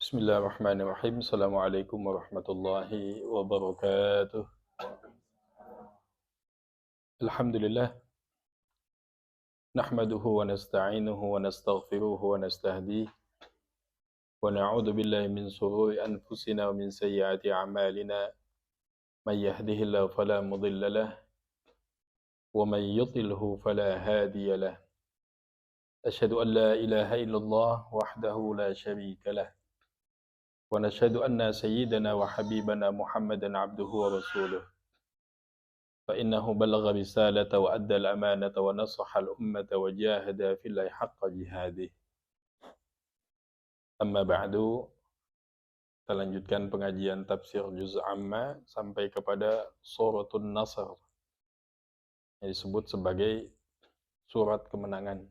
Bismillahirrahmanirrahim. Assalamualaikum warahmatullahi wabarakatuh. Alhamdulillah. Nahmaduhu wa nasta'inuhu wa nastaghfiruhu wa nastahdihi. Wa na'udzu billahi min shururi anfusina wa min sayyiati a'malina. Man yahdihillahu fala mudilla lahu wa man yudlilhu fala hadiya lahu. Asyhadu an la ilaha illallah wahdahu la syarika lahu. Wa nashhadu anna sayyidana wa habibana Muhammadan abduhu wa rasuluh. فإنه بلغ رسالة وأدى الأمانة ونصح الأمة وجاهد في الله حق جهاده. Amma ba'du, kita lanjutkan pengajian tafsir juz amma sampai kepada suratul Nasr yang disebut sebagai surat kemenangan.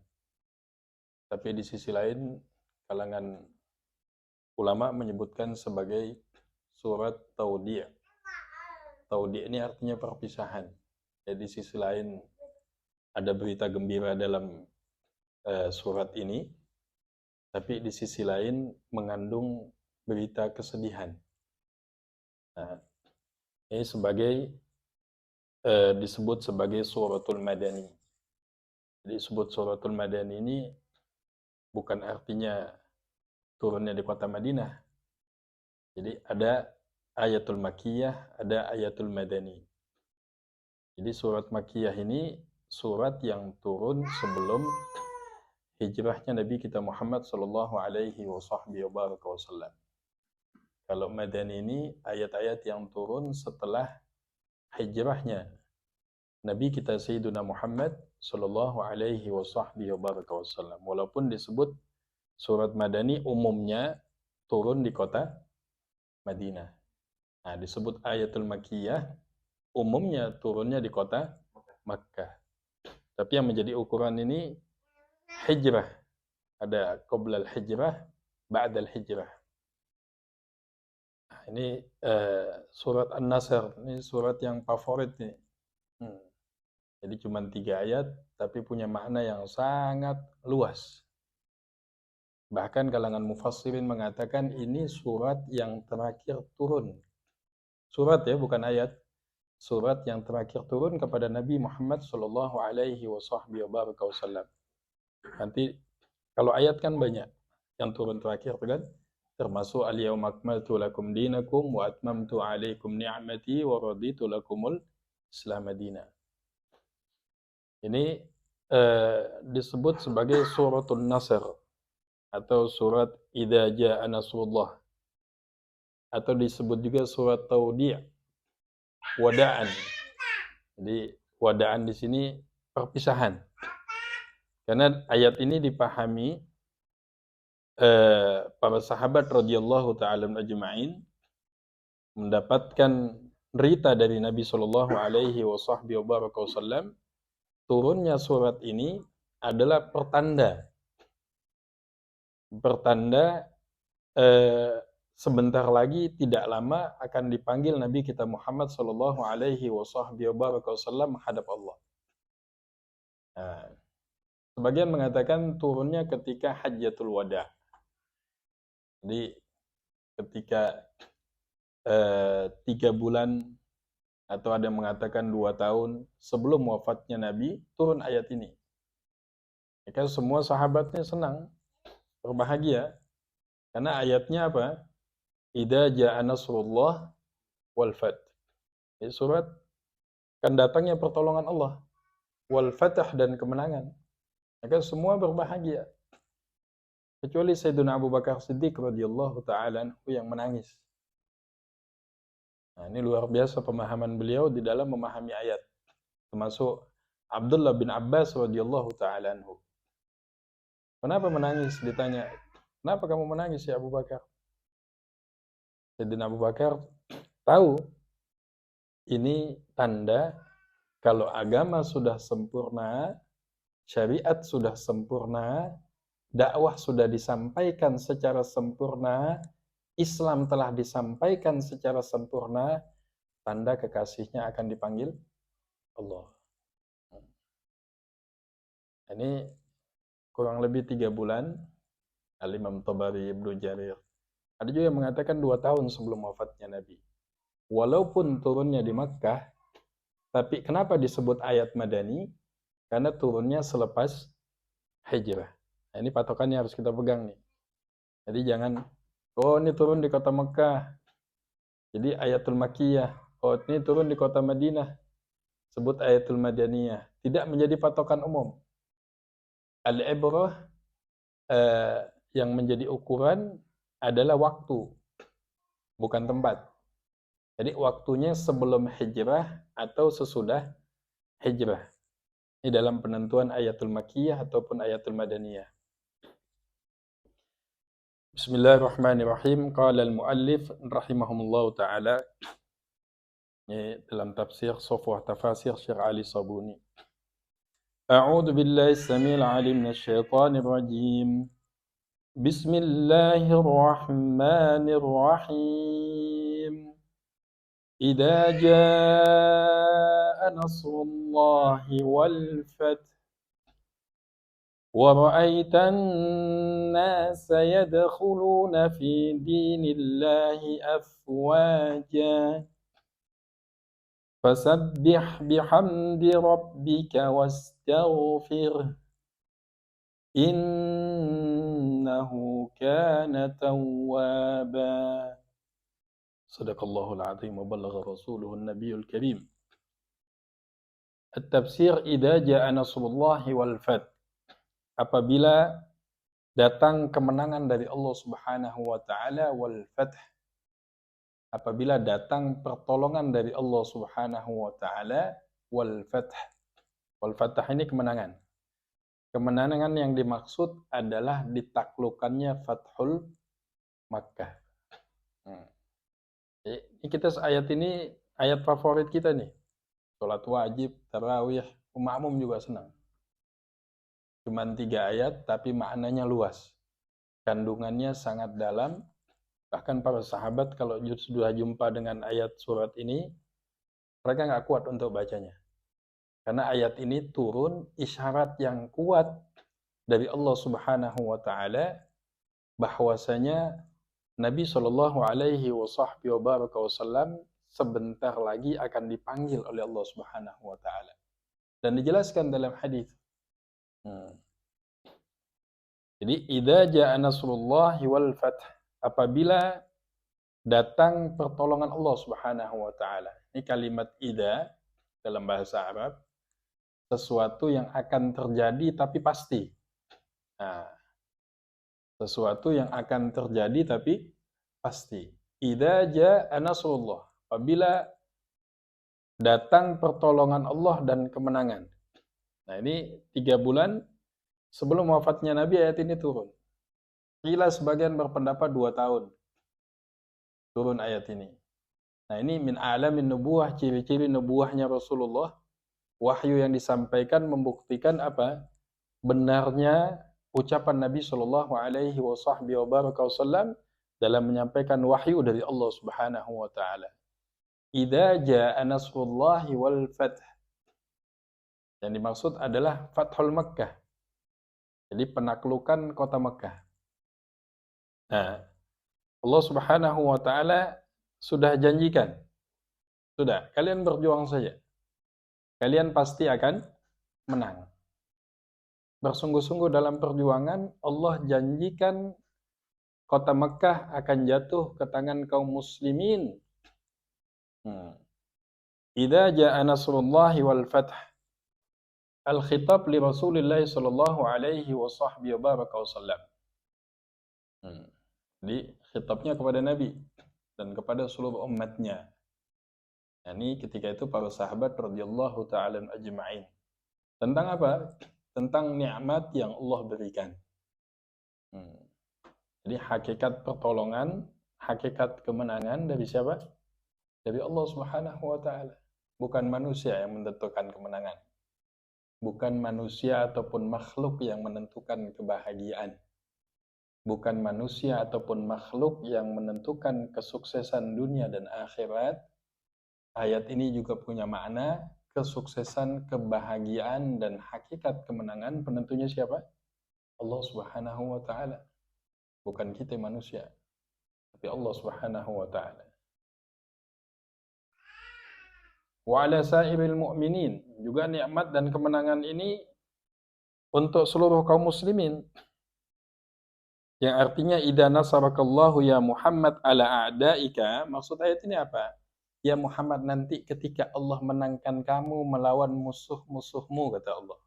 Tapi di sisi lain kalangan ulama menyebutkan sebagai surat Taudi'. Taudi' ini artinya perpisahan. Jadi di sisi lain ada berita gembira dalam surat ini, tapi di sisi lain mengandung berita kesedihan. Nah, ini disebut sebagai suratul Madani. Jadi disebut suratul Madani ini bukan artinya turunnya di kota Madinah. Jadi ada ayatul Makkiyah, ada ayatul Madani. Jadi surat Makkiyah ini surat yang turun sebelum hijrahnya Nabi kita Muhammad sallallahu alaihi wasallam. Kalau Madani ini ayat-ayat yang turun setelah hijrahnya Nabi kita Sayyiduna Muhammad sallallahu alaihi wasallam. Walaupun disebut surat Madani umumnya turun di kota Madinah. Nah, disebut ayatul Makkiyah umumnya turunnya di kota Makkah. Tapi yang menjadi ukuran ini hijrah. Ada qoblal hijrah, ba'dal hijrah. Nah, ini surat An-Nasr. Ini surat yang favorit nih. Jadi cuma 3 ayat, tapi punya makna yang sangat luas. Bahkan kalangan mufassirin mengatakan ini surat yang terakhir turun. Surat ya, bukan ayat. Surat yang terakhir turun kepada Nabi Muhammad sallallahu alaihi wasallam. Nanti kalau ayat kan banyak yang turun terakhir kan, termasuk al-yauma akmaltu lakum dinakum wa atmamtu alaikum ni'mati wa raditu lakumul Islam madina. Ini disebut sebagai suratul Nasr atau surat Idza Jaa Nasrullah, atau disebut juga surat Taudi', wada'an. Jadi wada'an di sini perpisahan. Karena ayat ini dipahami para sahabat radhiyallahu ta'ala ajma'in mendapatkan berita dari Nabi sallallahu alaihi wasallam turunnya surat ini adalah pertanda sebentar lagi tidak lama akan dipanggil Nabi kita Muhammad sallallahu alaihi wasallam menghadap Allah. Nah, sebagian mengatakan turunnya ketika Hajjatul Wada. Jadi ketika 3 bulan atau ada yang mengatakan 2 tahun sebelum wafatnya Nabi turun ayat ini. Maka semua sahabatnya senang, berbahagia. Karena ayatnya apa? Idza jaa nasrullah wal fath. Ini surat kan datangnya pertolongan Allah, wal fath dan kemenangan. Maka semua berbahagia. Kecuali Sayyidina Abu Bakar Siddiq radhiyallahu taala anhu yang menangis. Nah, ini luar biasa pemahaman beliau di dalam memahami ayat. Termasuk Abdullah bin Abbas radhiyallahu taala anhu. Kenapa menangis? Ditanya, kenapa kamu menangis ya Abu Bakar? Sayyidina Abu Bakar tahu ini tanda kalau agama sudah sempurna, syariat sudah sempurna, dakwah sudah disampaikan secara sempurna, Islam telah disampaikan secara sempurna, tanda kekasihnya akan dipanggil Allah. Ini kurang lebih 3 bulan, Al-Imam Tabari, Ibnu Jarir Ada juga yang mengatakan 2 tahun sebelum wafatnya Nabi. Walaupun turunnya di Makkah, tapi kenapa disebut ayat Madani? Karena turunnya selepas hijrah. Nah, ini patokannya harus kita pegang nih. Jadi jangan, oh ini turun di kota Mekah, jadi ayatul Makkiyah. Oh ini turun di kota Madinah, sebut ayatul Madaniyah. Tidak menjadi patokan umum. Al-ibrah yang menjadi ukuran adalah waktu, bukan tempat. Jadi waktunya sebelum hijrah atau sesudah hijrah. Ini dalam penentuan ayatul Makkiyah ataupun ayatul Madaniyah. Bismillahirrahmanirrahim. Qala al-muallif rahimahumullah ta'ala. Ini dalam tafsir Safwah Tafasir Syekh Ali Sabuni. A'udzu billahi as-sami'il 'alim minasy syaithanir rajim. Bismillahirrahmanirrahim. Idza jaa'a nasrullahi wal fath ورأيت الناس يدخلون في دين الله أفواجا فسبح بحمد ربك واستغفره إنه كان توابا صدق الله العظيم وبلغ رسوله النبي الكريم. التفسير إذا جاء نصر الله والفتح, apabila datang kemenangan dari Allah Subhanahu wa taala, wal fath, apabila datang pertolongan dari Allah Subhanahu wa taala, wal fath. Wal fath ini kemenangan. Kemenangan yang dimaksud adalah ditaklukkannya Fathul Makkah. Ini kita ayat ini ayat favorit kita nih. Salat wajib, tarawih, makmum juga senang. Cuman 3 ayat, tapi maknanya luas. Kandungannya sangat dalam. Bahkan para sahabat kalau sudah jumpa dengan ayat surat ini, mereka nggak kuat untuk bacanya. Karena ayat ini turun isyarat yang kuat dari Allah Subhanahu wa taala bahwasanya Nabi Shallallahu alaihi wasallam sebentar lagi akan dipanggil oleh Allah Subhanahu wa taala. Dan dijelaskan dalam hadis. Jadi idza jaa nasrullahi wal fath, apabila datang pertolongan Allah Subhanahu wa taala. Ini kalimat idza dalam bahasa Arab, sesuatu yang akan terjadi tapi pasti. Nah, sesuatu yang akan terjadi tapi pasti. Idza jaa nasrullah, apabila datang pertolongan Allah dan kemenangan. Nah, ini 3 bulan sebelum wafatnya Nabi ayat ini turun. Qila sebagian berpendapat 2 tahun turun ayat ini. Nah, ini min alamin nubuwah, ciri-ciri nubuwahnya Rasulullah. Wahyu yang disampaikan membuktikan apa? Benarnya ucapan Nabi Shallallahu alaihi wasallam dalam menyampaikan wahyu dari Allah Subhanahu wa taala. Idza jaa nasrullahi wal fath. Yang dimaksud adalah Fathul Makkah. Jadi penaklukan kota Makkah. Nah, Allah Subhanahu wa taala sudah janjikan. Sudah, kalian berjuang saja. Kalian pasti akan menang. Bersungguh-sungguh dalam perjuangan, Allah janjikan kota Makkah akan jatuh ke tangan kaum muslimin. Idza jaa nasrullahi wal fath. Al-khitab li Rasulillah sallallahu alaihi wasallam. Jadi khitabnya kepada Nabi dan kepada seluruh umatnya. Nah, ini ketika itu para sahabat radhiyallahu ta'ala ajma'in. Tentang apa? Tentang nikmat yang Allah berikan. Jadi hakikat pertolongan, hakikat kemenangan dari siapa? Dari Allah Subhanahu wa taala. Bukan manusia yang menentukan kemenangan. Bukan manusia ataupun makhluk yang menentukan kebahagiaan. Bukan manusia ataupun makhluk yang menentukan kesuksesan dunia dan akhirat. Ayat ini juga punya makna kesuksesan, kebahagiaan, dan hakikat kemenangan penentunya siapa? Allah Subhanahu wa taala. Bukan kita manusia. tapi Allah Subhanahu wa taala. Wa ala sairil mu'minin, juga nikmat dan kemenangan ini untuk seluruh kaum muslimin. Yang artinya idza nasarakallahu ya Muhammad ala a'daika, maksud ayat ini apa? Ya Muhammad, nanti ketika Allah menangkan kamu melawan musuh-musuhmu, kata Allah.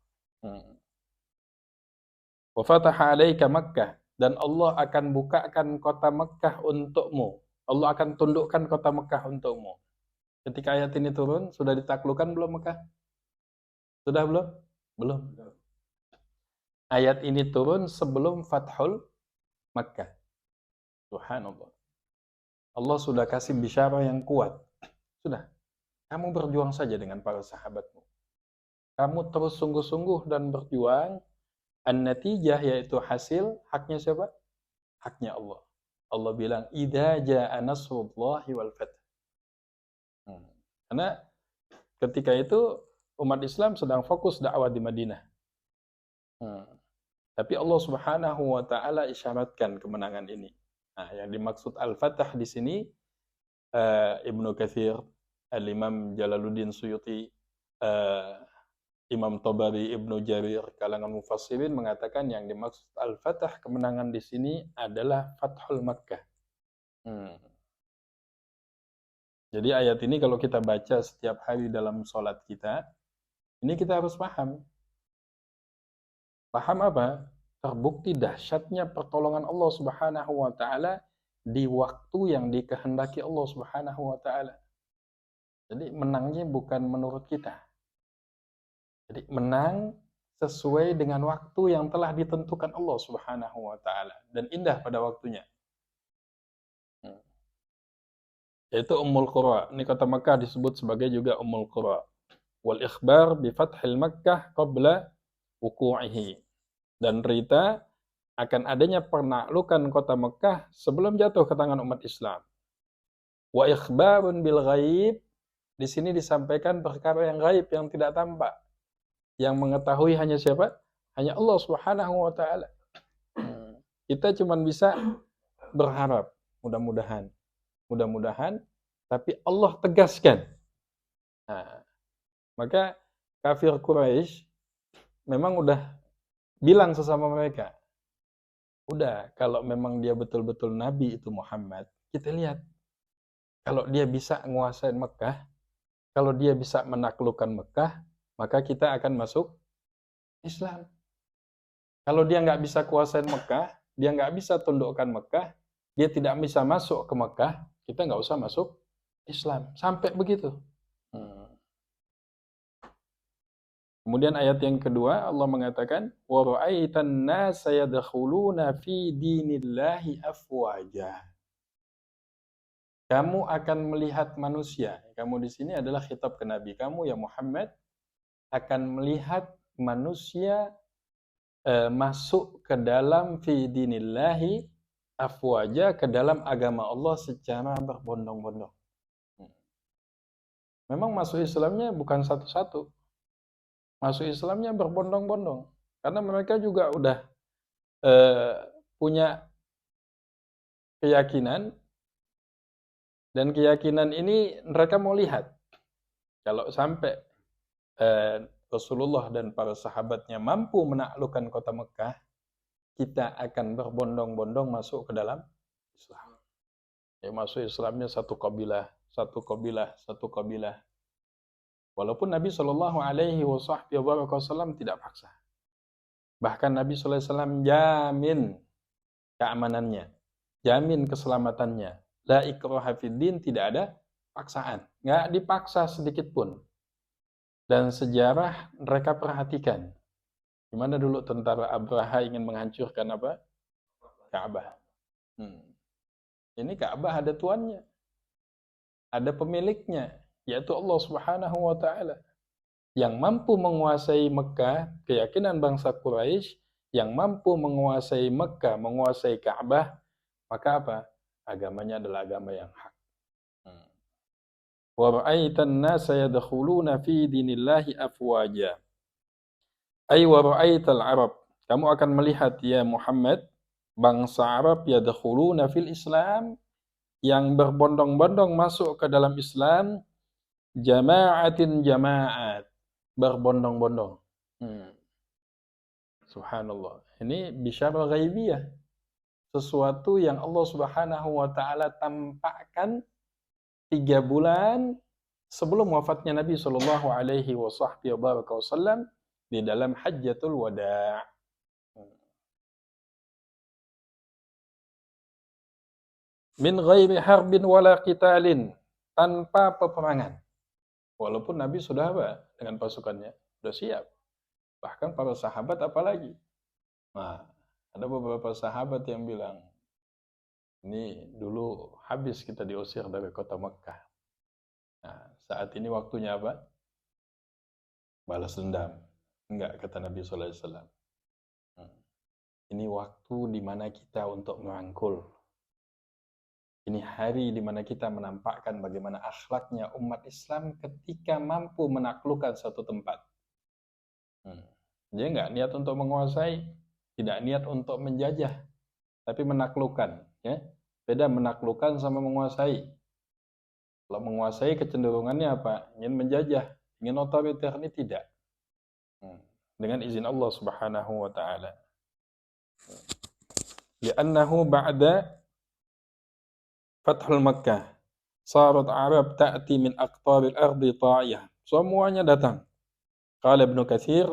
Wa fataha 'alaika Makkah, dan Allah akan bukakan kota Mekkah untukmu. Allah akan tundukkan kota Mekkah untukmu. Ketika ayat ini turun, sudah ditaklukkan belum Mekkah? Sudah belum? Belum. Ayat ini turun sebelum Fathul Makkah. Subhanallah. Allah sudah kasih bisyarah yang kuat. Sudah. Kamu berjuang saja dengan para sahabatmu. Kamu terus sungguh-sungguh dan berjuang. An-natijah, yaitu hasil, haknya siapa? Haknya Allah. Allah bilang, idza jaa nasrullahi wal fath. Karena ketika itu umat Islam sedang fokus dakwah di Madinah. Tapi Allah Subhanahu wa taala isyaratkan kemenangan ini. Nah, yang dimaksud Al-Fatah di sini Ibnu Katsir, Al-Imam Jalaluddin Suyuti, Imam Tabari, Ibnu Jarir, kalangan mufassirin mengatakan yang dimaksud Al-Fatah, kemenangan di sini adalah Fathul Makkah. Jadi ayat ini kalau kita baca setiap hari dalam sholat kita, ini kita harus paham. Paham apa? Terbukti dahsyatnya pertolongan Allah Subhanahu wa taala di waktu yang dikehendaki Allah Subhanahu wa taala. Jadi menangnya bukan menurut kita. Jadi menang sesuai dengan waktu yang telah ditentukan Allah Subhanahu wa taala dan indah pada waktunya. Yaitu Ummul Qura. Ini kota Makkah disebut sebagai juga Ummul Qura. Wal ikhbar bi fathil Makkah qabla wuqu'ihi. Dan berita akan adanya penaklukan kota Mekah sebelum jatuh ke tangan umat Islam. Wa ikhbarun bil ghaib, di sini disampaikan perkara yang gaib, yang tidak tampak. Yang mengetahui hanya siapa? Hanya Allah Subhanahu wa taala. Kita cuma bisa berharap, mudah-mudahan, tapi Allah tegaskan. Nah, maka kafir Quraisy memang udah bilang sesama mereka, udah, kalau memang dia betul-betul Nabi itu Muhammad, kita lihat. Kalau dia bisa menguasai Mekah, kalau dia bisa menaklukkan Mekah, maka kita akan masuk Islam. Kalau dia nggak bisa kuasain Mekah, dia nggak bisa tundukkan Mekah, dia tidak bisa masuk ke Mekah, kita nggak usah masuk Islam. Sampai begitu. Kemudian ayat yang kedua, Allah mengatakan, wa ra'aitan nasa yadkhuluna fi dinillahi afwaja. Kamu akan melihat manusia. Kamu di sini adalah khitab ke Nabi kamu ya Muhammad, akan melihat manusia masuk ke dalam fi dinillahi afwaja, ke dalam agama Allah secara berbondong-bondong. Memang masuk Islamnya bukan satu-satu. Masuk Islamnya berbondong-bondong. Karena mereka juga udah punya keyakinan, dan keyakinan ini mereka mau lihat. Kalau sampai Rasulullah dan para sahabatnya mampu menaklukkan kota Mekah, kita akan berbondong-bondong masuk ke dalam Islam. Ya, masuk Islamnya satu kabilah. Walaupun Nabi Shallallahu Alaihi Wasallam tidak paksa. Bahkan Nabi Shallallahu Alaihi Wasallam jamin keamanannya, jamin keselamatannya. La ikraha fiddin, tidak ada paksaan, nggak dipaksa sedikit pun. Dan sejarah mereka perhatikan. Gimana dulu tentara Abraha ingin menghancurkan apa? Ka'bah. Ini Ka'bah ada tuannya, ada pemiliknya, yaitu Allah Subhanahu wa taala. Yang mampu menguasai Mekah, keyakinan bangsa Quraisy, yang mampu menguasai Mekah, menguasai Ka'bah, maka apa? Agamanya adalah agama yang hak. Wa ra'aitan nasa yadkhuluna fi dinillahi afwaja. Ay wa ra'aital Arab. Kamu akan melihat ya Muhammad, bangsa Arab yadkhuluna fil Islam, yang berbondong-bondong masuk ke dalam Islam, jama'atin jama'at, berbondong-bondong. Subhanallah. Ini bisyarah ghaibiyah, sesuatu yang Allah Subhanahu wa taala tampakkan 3 bulan sebelum wafatnya Nabi sallallahu alaihi wasallam di dalam Hajjatul Wada'. Min ghairi harbin wala qitalin, tanpa peperangan. Walaupun Nabi sudah apa? Dengan pasukannya sudah siap. Bahkan para sahabat apalagi. Nah, ada beberapa sahabat yang bilang, ini dulu habis kita diusir dari kota Mekkah. Nah, saat ini waktunya apa? Balas dendam. Enggak, kata Nabi sallallahu alaihi wasallam. Ini waktu di mana kita untuk merangkul. Ini hari di mana kita menampakkan bagaimana akhlaknya umat Islam ketika mampu menaklukkan satu tempat. Dia enggak niat untuk menguasai, tidak niat untuk menjajah, tapi menaklukkan. Ya? Beda menaklukkan sama menguasai. Kalau menguasai kecenderungannya apa? Ingin menjajah, ingin otoriter, ini tidak. Dengan izin Allah Subhanahu wa taala. Li'annahu ba'da Fathul Makkah sarat Arab ta'ti min aqtaril ardi ta'iyah. Semuanya datang. Qala Ibnu Katsir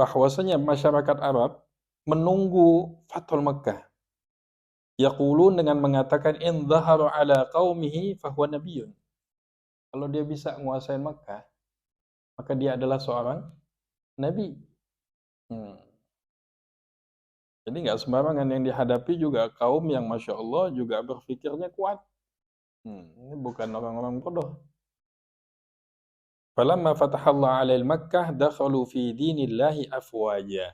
bahwasanya masyarakat Arab menunggu Fathul Makkah. Yaqulun, dengan mengatakan, in dhahara ala qaumihi fahuwa nabiyyun. Kalau dia bisa menguasai Makkah, maka dia adalah seorang nabi. Jadi nggak sembarangan yang dihadapi, juga kaum yang Masya Allah juga berpikirnya kuat. Ini bukan orang-orang bodoh. Falamma fatahallahu alail Makkah dakhalu fi dinillahi afwaja.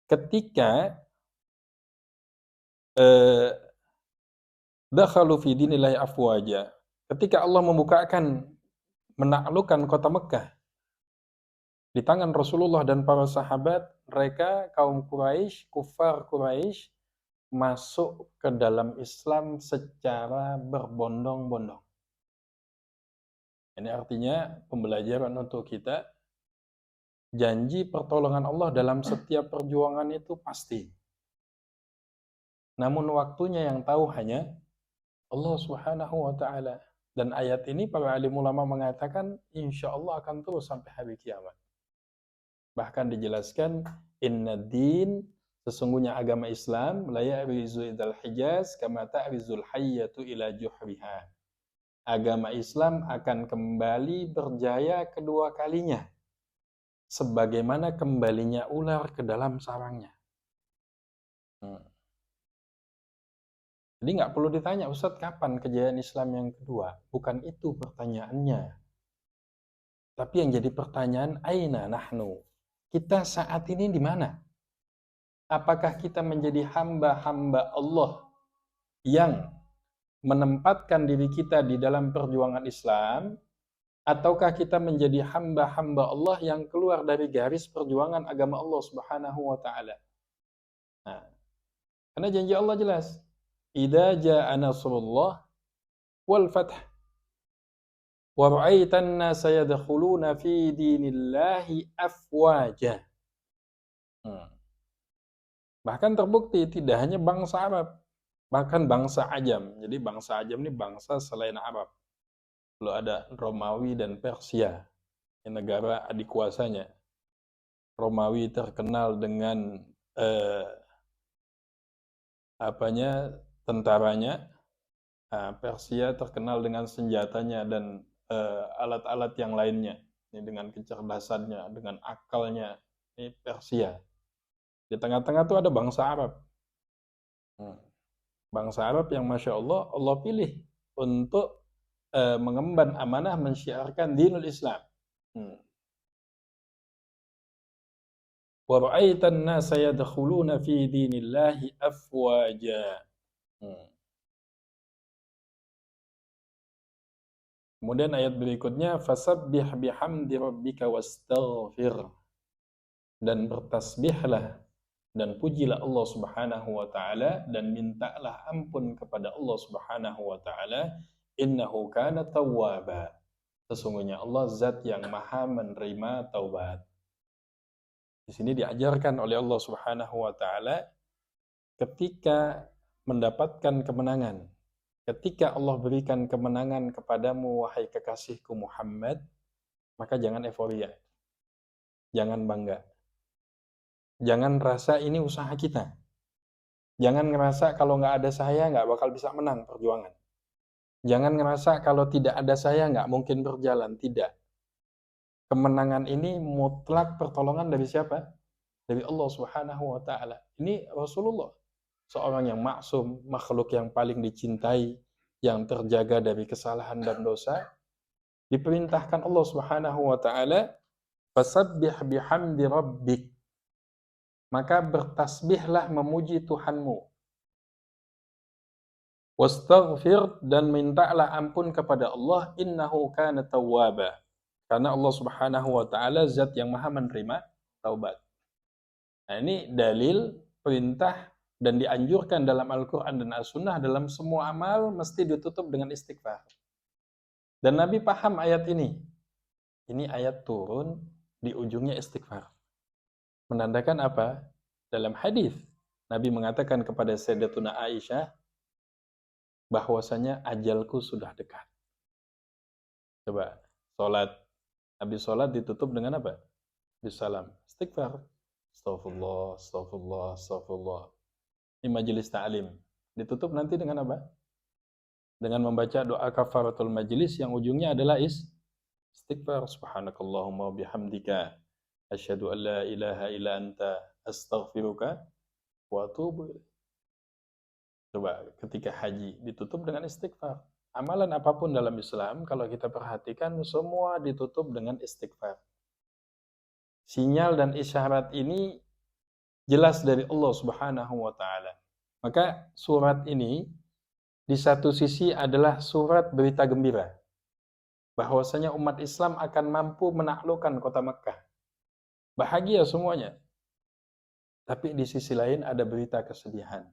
Ketika dakhalu fi dinillahi afwaja. Ketika Allah membukakan, menaklukkan kota Mekkah di tangan Rasulullah dan para sahabat, mereka kaum Quraisy, kufar Quraisy, masuk ke dalam Islam secara berbondong-bondong. Ini artinya pembelajaran untuk kita, janji pertolongan Allah dalam setiap perjuangan itu pasti. Namun waktunya yang tahu hanya Allah Subhanahu wa taala. Dan ayat ini para alim ulama mengatakan insya Allah akan terus sampai hari kiamat. Bahkan dijelaskan, inna din, sesungguhnya agama Islam, la ya'rizu idal hijaz kama ta'rizul hayyatu ila juhriha. Agama Islam akan kembali berjaya kedua kalinya, sebagaimana kembalinya ular ke dalam sarangnya. Jadi nggak perlu ditanya, Ustadz, kapan kejayaan Islam yang kedua? Bukan itu pertanyaannya. Tapi yang jadi pertanyaan, aina nahnu? Kita saat ini di mana? Apakah kita menjadi hamba-hamba Allah yang menempatkan diri kita di dalam perjuangan Islam, ataukah kita menjadi hamba-hamba Allah yang keluar dari garis perjuangan agama Allah Subhanahu wa taala? Nah, karena janji Allah jelas, idza jaa nasrullah wal fath wa ra'aitan nasa yadkhuluna fi dinillahi afwaja. Bahkan terbukti tidak hanya bangsa Arab, bahkan bangsa Ajam. Jadi bangsa Ajam ini bangsa selain Arab. Lalu ada Romawi dan Persia, yang negara adik kuasanya. Romawi terkenal dengan tentaranya, Persia terkenal dengan senjatanya dan alat-alat yang lainnya. Ini dengan kecerdasannya, dengan akalnya. Ini Persia. Di tengah-tengah itu ada bangsa Arab. Bangsa Arab yang Masya Allah, Allah pilih untuk mengemban amanah mensyiarkan dinul Islam. Wa ra'aitan nasa yadkhuluna fi dinillahi afwaja. Kemudian ayat berikutnya, fasabbih bihamdi rabbika wastaghfir. Dan bertasbihlah dan pujilah Allah Subhanahu wa taala dan mintalah ampun kepada Allah Subhanahu wa taala, innahu kana tawwaba. Sesungguhnya Allah zat yang maha menerima taubat. Di sini diajarkan oleh Allah Subhanahu wa taala ketika mendapatkan kemenangan, ketika Allah berikan kemenangan kepadamu wahai kekasihku Muhammad, maka jangan euforia. Jangan bangga. Jangan rasa ini usaha kita. Jangan ngerasa kalau nggak ada saya nggak bakal bisa menang perjuangan. Jangan ngerasa kalau tidak ada saya nggak mungkin berjalan. Tidak. Kemenangan ini mutlak pertolongan dari siapa? Dari Allah Subhanahu wa taala. Ini Rasulullah, seorang yang maksum, makhluk yang paling dicintai, yang terjaga dari kesalahan dan dosa, diperintahkan Allah Subhanahu wa taala, "Fasabbih bihamdi rabbik." Maka bertasbihlah memuji Tuhanmu. Wastaghfir, dan mintalah ampun kepada Allah, innahu kana tawwaba. Karena Allah Subhanahu wa taala zat yang maha menerima taubat. Nah, ini dalil perintah dan dianjurkan dalam Al-Qur'an dan As-Sunnah dalam semua amal mesti ditutup dengan istighfar. Dan Nabi paham ayat ini. Ini ayat turun di ujungnya istighfar. Menandakan apa? Dalam hadis Nabi mengatakan kepada Sayyidatuna Aisyah bahwasanya ajalku sudah dekat. Coba, salat. Habis salat ditutup dengan apa? Bisalam. Istighfar. Astagfirullah, astagfirullah, astagfirullah. Ini majelis ta'lim. Ditutup nanti dengan apa? Dengan membaca doa kafaratul majelis yang ujungnya adalah istighfar. Subhanakallahumma bihamdika asyhadu an la ilaha illa anta astaghfiruka wa atubu ilaik. Coba ketika haji ditutup dengan istighfar. Amalan apapun dalam Islam kalau kita perhatikan semua ditutup dengan istighfar. Sinyal dan isyarat ini jelas dari Allah Subhanahu wa taala. Maka surat ini di satu sisi adalah surat berita gembira bahwasanya umat Islam akan mampu menaklukkan kota Mekkah. Bahagia semuanya. Tapi di sisi lain ada berita kesedihan.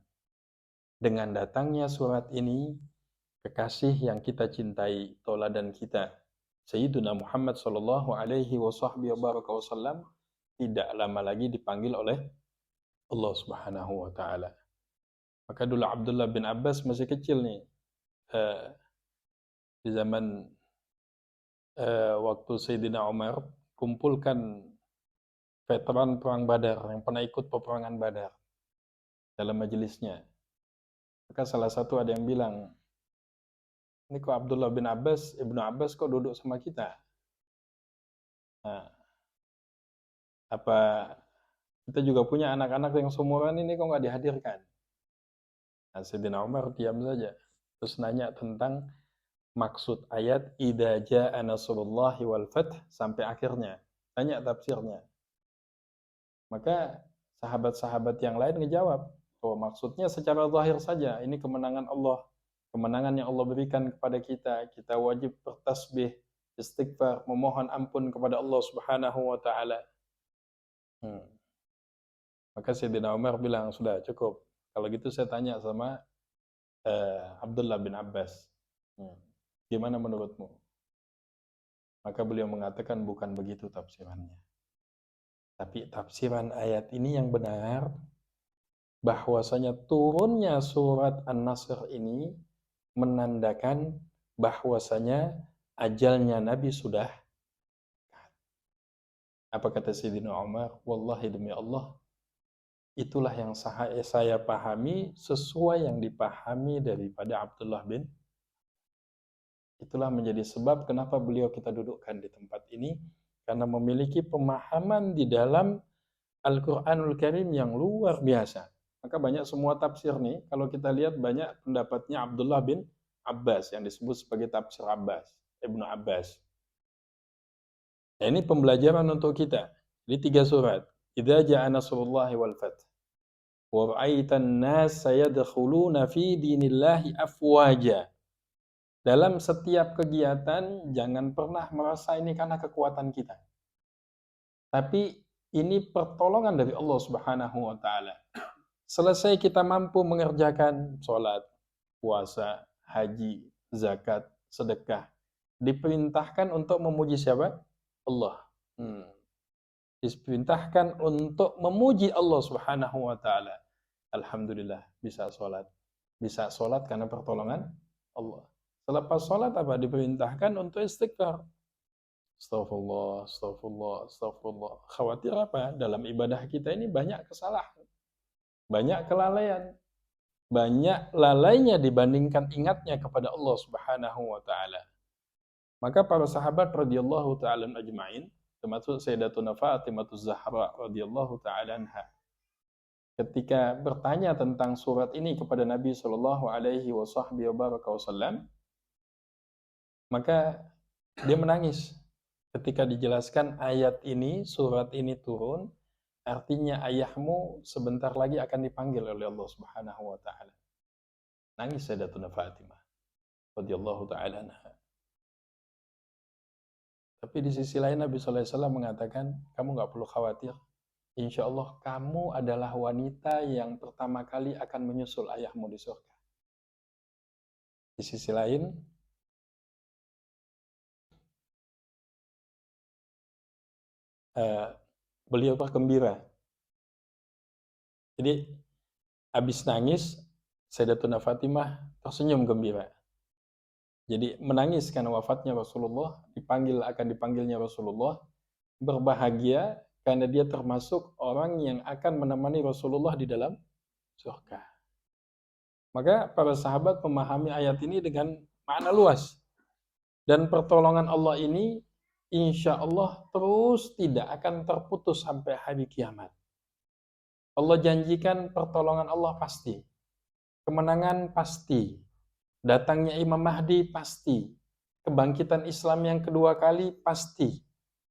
Dengan datangnya surat ini, kekasih yang kita cintai, tauladan kita, Sayyiduna Muhammad sallallahu alaihi wasallam, tidak lama lagi dipanggil oleh Allah Subhanahu wa taala. Maka dulu Abdullah bin Abbas masih kecil nih. Di zaman waktu Sayyidina Umar kumpulkan veteran perang Badar yang pernah ikut peperangan Badar dalam majelisnya. Maka salah satu ada yang bilang, ini kok Abdullah bin Abbas, Ibnu Abbas kok duduk sama kita? Nah, apa kita juga punya anak-anak yang seumuran ini kok nggak dihadirkan? Nah, Sayyidina Umar diam saja. Terus nanya tentang maksud ayat idza jaa nasrullahi wal fath sampai akhirnya. Tanya tafsirnya. Maka sahabat-sahabat yang lain ngejawab, oh maksudnya secara zahir saja, ini kemenangan Allah. Kemenangan yang Allah berikan kepada kita. Kita wajib bertasbih, istighfar, memohon ampun kepada Allah Subhanahu wa taala. Maka Sayyidina Umar bilang, sudah cukup. Kalau gitu saya tanya sama Abdullah bin Abbas. Gimana menurutmu? Maka beliau mengatakan bukan begitu tafsirannya. Tapi tafsiran ayat ini yang benar, bahwasanya turunnya surat An-Nasr ini menandakan bahwasanya ajalnya Nabi sudah. Apa kata Sayyidina Umar? Wallahi demi Allah, itulah yang saya pahami sesuai yang dipahami daripada Abdullah bin. Itulah menjadi sebab kenapa beliau kita dudukkan di tempat ini, karena memiliki pemahaman di dalam Al-Quranul Karim yang luar biasa. Maka banyak semua tafsir nih, kalau kita lihat banyak pendapatnya Abdullah bin Abbas yang disebut sebagai tafsir Abbas, Ibnu Abbas. Nah, ini pembelajaran untuk kita. Di 3 surat. Idza jaa nasrullahi wal fath wa ra'aitan nas yadkhuluna fi dinillahi afwaja. Dalam setiap kegiatan jangan pernah merasa ini karena kekuatan kita. Tapi ini pertolongan dari Allah Subhanahu wa taala. Selesai kita mampu mengerjakan sholat, puasa, haji, zakat, sedekah, diperintahkan untuk memuji siapa? Allah. Diperintahkan untuk memuji Allah Subhanahu wa taala. Alhamdulillah bisa sholat. Bisa sholat karena pertolongan Allah. Selepas sholat apa? Diperintahkan untuk istighfar. Astagfirullah, astagfirullah, astagfirullah. Khawatir apa? Dalam ibadah kita ini banyak kesalahan. Banyak kelalaian. Banyak lalainya dibandingkan ingatnya kepada Allah Subhanahu wa taala. Maka para sahabat radhiyallahu taala ajma'in, termasuk Sayyidatuna Fatimah Zahra radhiyallahu taala anha, ketika bertanya tentang surat ini kepada Nabi sallallahu alaihi wasallam, maka dia menangis ketika dijelaskan ayat ini, surat ini turun, artinya ayahmu sebentar lagi akan dipanggil oleh Allah Subhanahu wa taala. Nangis Sayyidatuna Fatimah radhiyallahu taala anha. Tapi di sisi lain Nabi sallallahu alaihi wasallam mengatakan, kamu enggak perlu khawatir. Insya Allah kamu adalah wanita yang pertama kali akan menyusul ayahmu di surga. Di sisi lain, beliau bergembira. Jadi habis nangis, Sayyidatuna Fatimah tersenyum gembira. Jadi menangis karena wafatnya Rasulullah, akan dipanggilnya Rasulullah, berbahagia karena dia termasuk orang yang akan menemani Rasulullah di dalam surga. Maka para sahabat memahami ayat ini dengan makna luas. Dan pertolongan Allah ini insya Allah terus tidak akan terputus sampai hari kiamat. Allah janjikan pertolongan Allah pasti. Kemenangan pasti. Datangnya Imam Mahdi pasti. Kebangkitan Islam yang kedua kali pasti.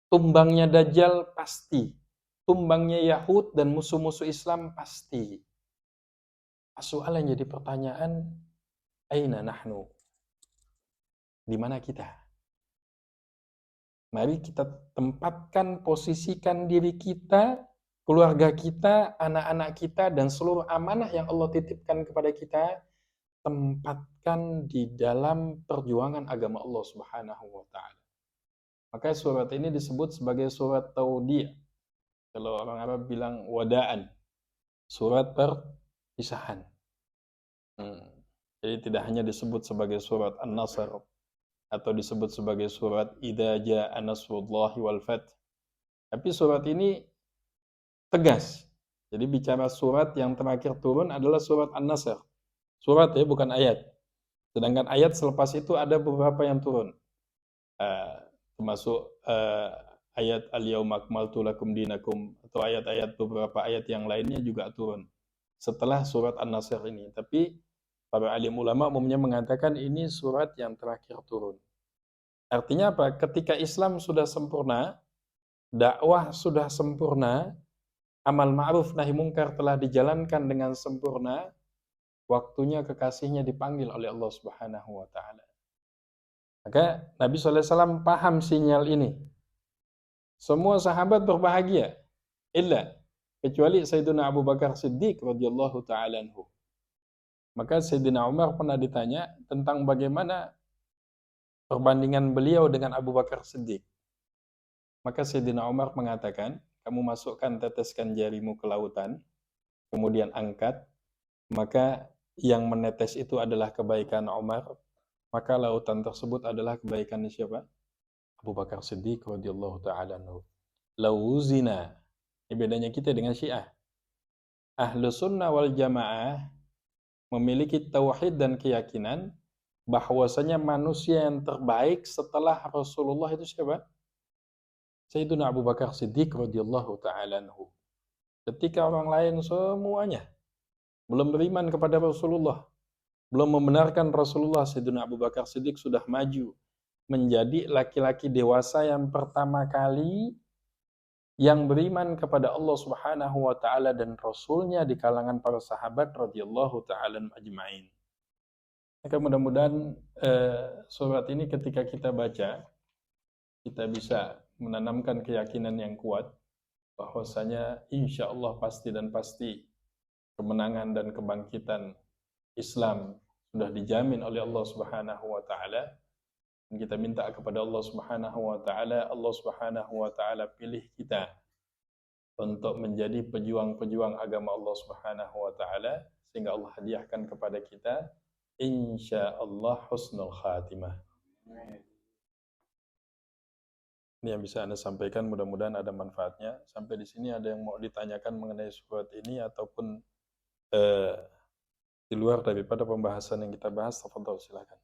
Tumbangnya Dajjal pasti. Tumbangnya Yahud dan musuh-musuh Islam pasti. Soal yang jadi pertanyaan, aina nahnu? Di mana kita? Mari kita tempatkan, posisikan diri kita, keluarga kita, anak-anak kita, dan seluruh amanah yang Allah titipkan kepada kita, tempatkan di dalam perjuangan agama Allah Subhanahu wa taala. Maka surat ini disebut sebagai surat Taudiyah. Kalau orang Arab bilang wada'an, surat perpisahan. Jadi tidak hanya disebut sebagai surat An-Nasr atau disebut sebagai surat Idza jaa nasrullahi wal fath. Tapi surat ini tegas. Jadi bicara surat yang terakhir turun adalah surat An-Nasr. Surat ya, bukan ayat. Sedangkan ayat selepas itu ada beberapa yang turun. Termasuk ayat al-yauma akmaltu lakum dinakum, atau ayat-ayat beberapa ayat yang lainnya juga turun setelah surat An-Nasr ini. Tapi para alim ulama umumnya mengatakan ini surat yang terakhir turun. Artinya apa? Ketika Islam sudah sempurna, dakwah sudah sempurna, amal ma'ruf nahi mungkar telah dijalankan dengan sempurna, waktunya kekasihnya dipanggil oleh Allah Subhanahu wa taala. Maka Nabi SAW paham sinyal ini. Semua sahabat berbahagia, kecuali Sayyidina Abu Bakar Siddiq radhiyallahu ta'ala anhu. Maka Sayyidina Umar pernah ditanya tentang bagaimana perbandingan beliau dengan Abu Bakar Siddiq. Maka Sayyidina Umar mengatakan, kamu masukkan, teteskan jarimu ke lautan, kemudian angkat, maka yang menetes itu adalah kebaikan Umar, maka lautan tersebut adalah kebaikan siapa? Abu Bakar Siddiq radhiyallahu ta'ala anhu. Lauzina. Ini bedanya kita dengan Syiah. Ahlus sunnah wal jamaah memiliki tauhid dan keyakinan bahwasanya manusia yang terbaik setelah Rasulullah itu siapa? Sayyidina Abu Bakar Siddiq radhiyallahu ta'ala anhu. Ketika orang lain semuanya belum beriman kepada Rasulullah, belum membenarkan Rasulullah, Sayyidina Abu Bakar Siddiq sudah maju menjadi laki-laki dewasa yang pertama kali yang beriman kepada Allah Subhanahu wa taala dan Rasulnya di kalangan para sahabat radhiyallahu taala ajma'in. Maka mudah-mudahan surat ini ketika kita baca, kita bisa menanamkan keyakinan yang kuat bahwasanya insya Allah pasti dan pasti kemenangan dan kebangkitan Islam sudah dijamin oleh Allah Subhanahu wa taala. Dan kita minta kepada Allah Subhanahu wa taala, Allah Subhanahu wa taala pilih kita untuk menjadi pejuang-pejuang agama Allah Subhanahu wa taala, sehingga Allah hadiahkan kepada kita insyaallah husnul khatimah. Ini yang bisa Anda sampaikan, mudah-mudahan ada manfaatnya. Sampai di sini ada yang mau ditanyakan mengenai surat ini ataupun di luar daripada pembahasan yang kita bahas, tafadhol silakan.